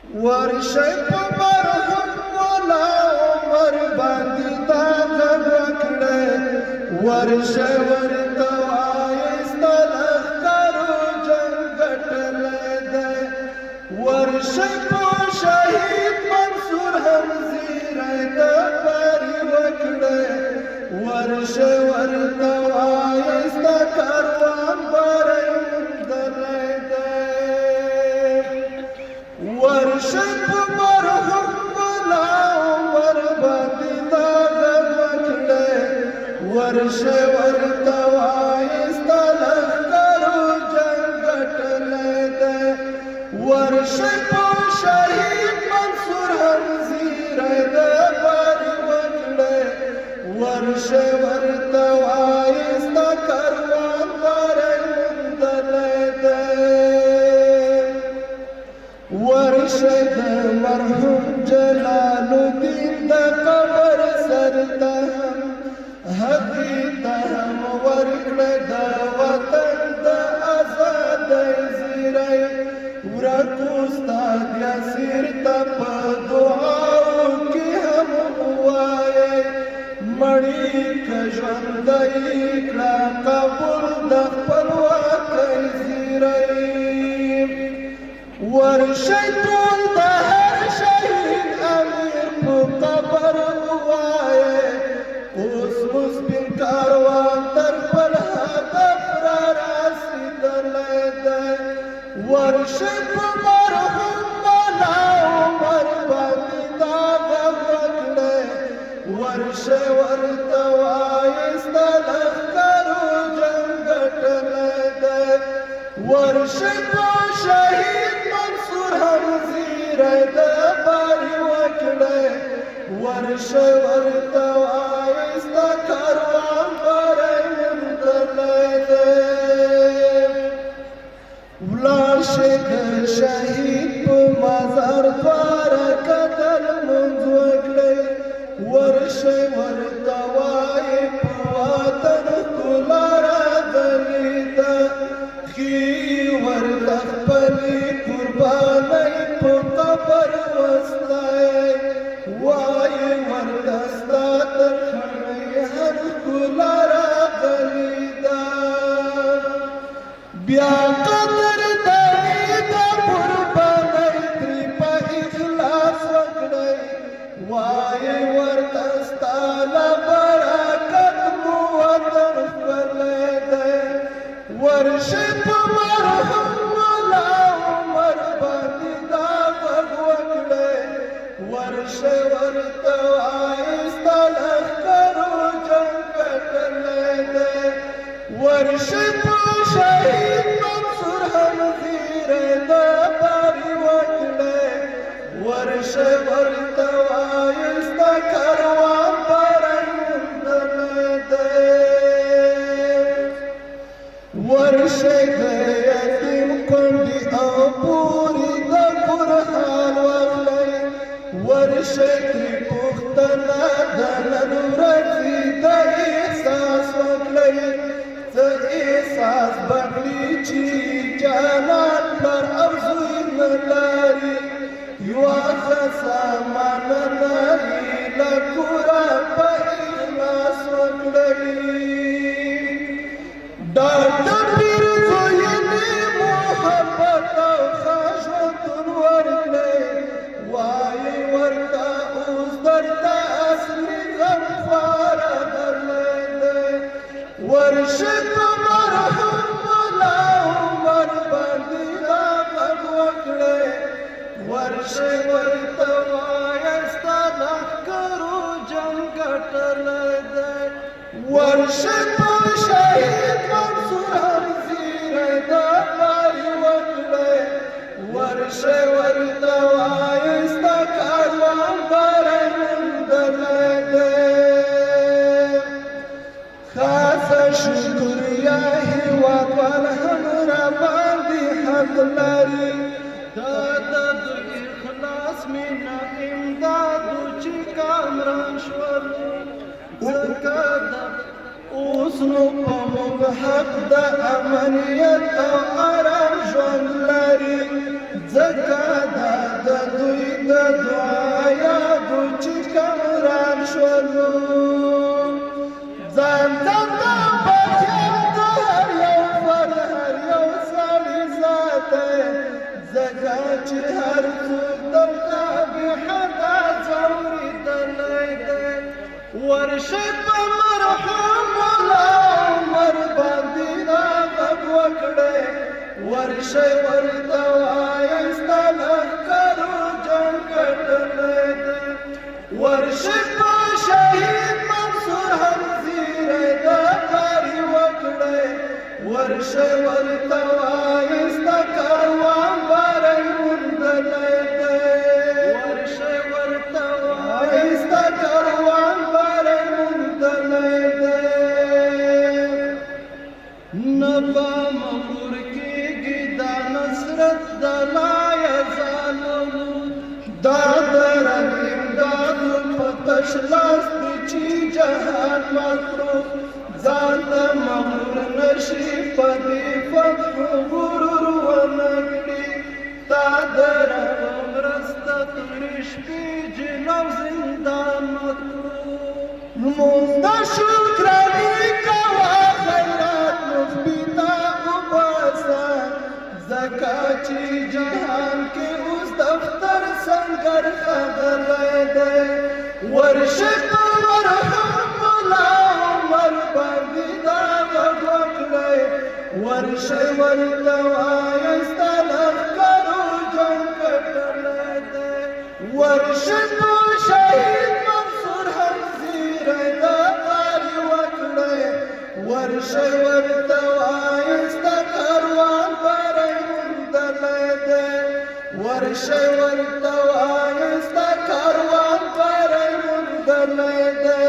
ورشي په مرهم مولا عمر باندې دا غږ وکړی ورشي ورته وایي ستا لښکرو جنګ ګټلی دی ورشي په شهید منصور هم زیری د باري وکړی ورشي ورته وایي ستا کاروان باری موندلی دی ورشي په مرهم مولا عمر باندې دا غږ وکړی ورشي ورته وایي ستا لښکرو جنګ ګټلی دی ورشي په شهید منصور هم زیری د باري وکړی ورشي ورته وایي ستا کاروان باری موندلی دی ورشي د مرحوم جلال الدین د قبر سر ته هم هدي ته هم ورکړه د وطن د ازادۍ زیری ورکو ستا یاسر ته په دعاو کې هم ووایئ مړی که ژوندی کړه قبول د خپلواکۍ زیری ورشي ټول د هر شهید امیر په قبر ووایئ اوس مو سپین کاروان تر خپل هدف را رسېدلی دی ورشي په مرحوم مولا عمر باندې دا غږ وکړی ورشي ورته وایي ستا لښکرو جنګ ګټلی دی ورشي په شهید منصور هم زیری د باري وکړی ورشي ورته وایي ستا کاروان باری موندلی دی ولاړ شئ د شهید په مزار دواړه قتل لمونځ وکړئ ورشي ورته وایي په وطن ښکلا راغلې ده ښیي ورته خپلې قربانۍ په قبر وسلایئ وایي ورته ستا تر خړۍ هر ښکلا راغلې ده بیا وایي ورته ستا له برکت مو وطن ښکلی دی ورشي په مرحوم مولا عمر باندې دا غږ وکړی ورشي ورته وایي ستا لښکرو جنګ ګټلی دی ورشي په شهید منصور هم زیری د باري وکړی ورشي ورته وایي ستا کاروان باری موندلی دی ورشي د یتیم کونډې او پورې د کور حال واخلئ ورشي ترې پوښتنه د نن ورځې د احساس وکړئ څه احساس بغلي چې جانان پلار او زوی نه لري یوه ښه سامانه لري له کوره په اخلاص وکړئ ډاکټر پیر زویینې محبت او ښه ژوندون ورکړئ وایي ورته اوس درته اصلي غم خواره درلی دی ورشي په مرحوم مولا عمر باندې دا غږ وکړئ ورشي ورته وایي ستا لښکرو جنګ ګټلی دی ورشي په شهید منصور هم زیری د باري وکړی ورشي ورته وایي ستا کاروان باری موندلی دی خاصه شکریه هېوادوال هم راباندې حق لري دا د دوی اخلاص مینه امدادو چې کامران شول ځکه اوس نو په موږ حق د امنیت او آرام ژوند لري ځکه دا د دوی د دعا یادو چې کمران شولو ځان ته د بخیل د هر یو فرد هر یو سړي ذاتی ځکه چې هر څوک دلته بېحده ځورېدلی دی ورشئ په مرحوم ملا عمر باندې دا غږ وکړئ ورشئ ورته وایئ ستا لښکرو جنګ ګټلی دی ورشئ په شهید منصور همزیری دا کاري وکړئ ورشئ ورته وایئ ستا کاروان باری موندلی دی ورشئ ورته وایئ ستا کاروان باری موندلی دی نه به مغرور کېږي دا نصرت د لا یزالو دا د رب امدادو په تش لاس دی چې جهان مات کړو ځان ته مغرور نشي په دې فتح غرور ونه کړي تا د رب مرسته تورې شپې جیل او زندان مات کړو لمونځ د شکرانې کوه خیرات مخبي ته وباسه ځکه چې جهان کې اوس دفتر سنګر ښاغلی دی ورشئ په مرحوم ملا عمر باندې دا غږ وکړئ ورشئ ورته وایئ ستا لښکرو جنګ ګټلی دی ورشئ په شهید منصور همزیری دا کاري وکړئ ورشئ ورته وایئ ستا کاروان باری موندلی دی ورشئ ورته وایئ ستا کاروان باری موندلی دی